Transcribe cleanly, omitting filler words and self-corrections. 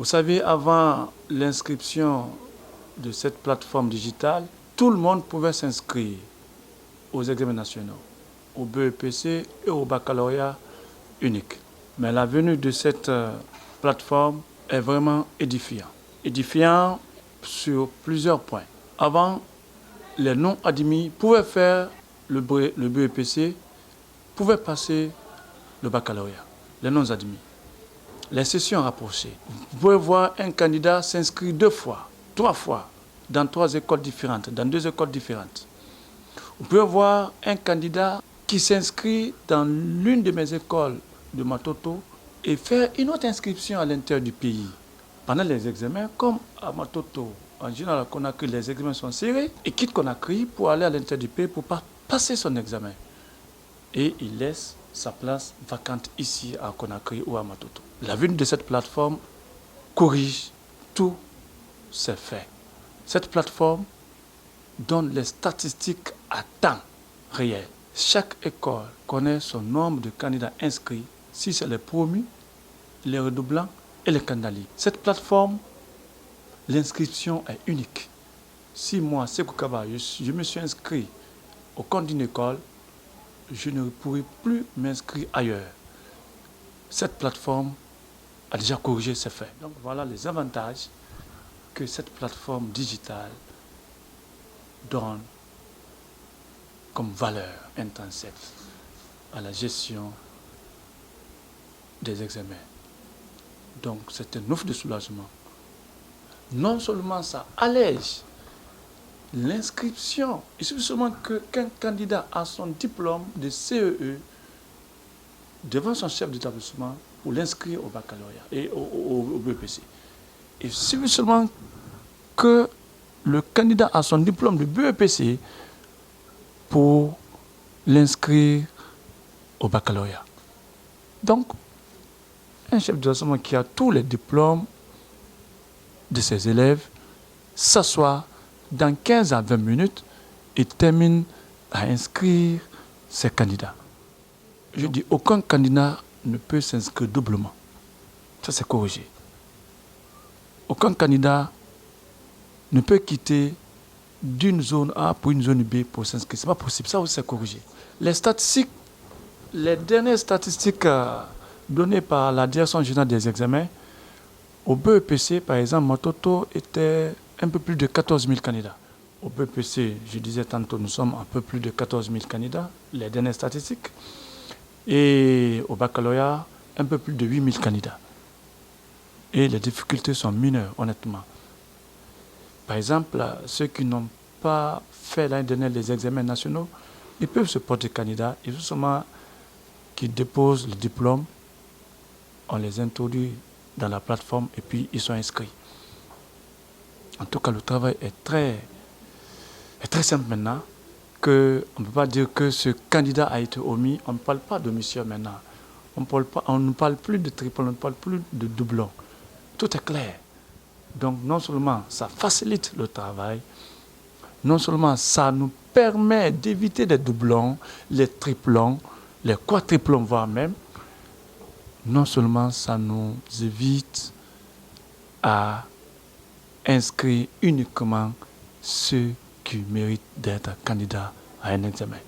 Vous savez, avant l'inscription de cette plateforme digitale, tout le monde pouvait s'inscrire aux examens nationaux, au BEPC et au baccalauréat unique. Mais la venue de cette plateforme est vraiment édifiant. Édifiant sur plusieurs points. Avant, les non-admis pouvaient faire le BEPC, pouvaient passer le baccalauréat, les non-admis. Les sessions rapprochées. Vous pouvez voir un candidat s'inscrire 2 fois, 3 fois, dans 3 écoles différentes, dans 2 écoles différentes. Vous pouvez voir un candidat qui s'inscrit dans l'une de mes écoles de Matoto et faire une autre inscription à l'intérieur du pays. Pendant les examens, comme à Matoto, en général à Conakry, les examens sont serrés, il quitte Conakry pour aller à l'intérieur du pays pour passer son examen. Et il laisse sa place vacante ici à Conakry ou à Matoto. La venue de cette plateforme corrige tous ces faits. Cette plateforme donne les statistiques à temps réel. Chaque école connaît son nombre de candidats inscrits, si c'est les promus, les redoublants et les candidats libres. Cette plateforme, l'inscription est unique. Si moi, Sekou Kaba, je me suis inscrit au compte d'une école, je ne pourrai plus m'inscrire ailleurs. Cette plateforme a déjà corrigé ces faits. Donc voilà les avantages que cette plateforme digitale donne comme valeur intrinsèque à la gestion des examens. Donc c'est un offre de soulagement. Non seulement ça allège l'inscription, il suffit seulement qu'un candidat a son diplôme de CEE devant son chef d'établissement pour l'inscrire au baccalauréat et au BEPC. Il suffit seulement que le candidat a son diplôme de BEPC pour l'inscrire au baccalauréat. Donc, un chef d'établissement qui a tous les diplômes de ses élèves s'assoit dans 15 à 20 minutes et termine à inscrire ses candidats. Je dis, aucun candidat ne peut s'inscrire doublement. Ça, c'est corrigé. Aucun candidat ne peut quitter d'une zone A pour une zone B pour s'inscrire. Ce n'est pas possible. Ça aussi, c'est corrigé. Les statistiques, les dernières statistiques données par la Direction générale des examens, au BEPC, par exemple, Matoto était un peu plus de 14 000 candidats. Au BEPC, je disais tantôt, nous sommes un peu plus de 14 000 candidats, les dernières statistiques. Et au baccalauréat, un peu plus de 8 000 candidats. Et les difficultés sont mineures, honnêtement. Par exemple, ceux qui n'ont pas fait l'année dernière les examens nationaux, ils peuvent se porter candidats. Il faut seulement qu'ils déposent le diplôme, on les introduit dans la plateforme et puis ils sont inscrits. En tout cas, le travail est très simple maintenant. On ne peut pas dire que ce candidat a été omis. On ne parle pas d'omission maintenant. On ne parle plus de triple, on ne parle plus de doublon. Tout est clair. Donc non seulement ça facilite le travail, non seulement ça nous permet d'éviter des doublons, les triplons, les quadruplons, voire même, non seulement ça nous évite à inscrire uniquement ceux qui méritent d'être candidats à un examen.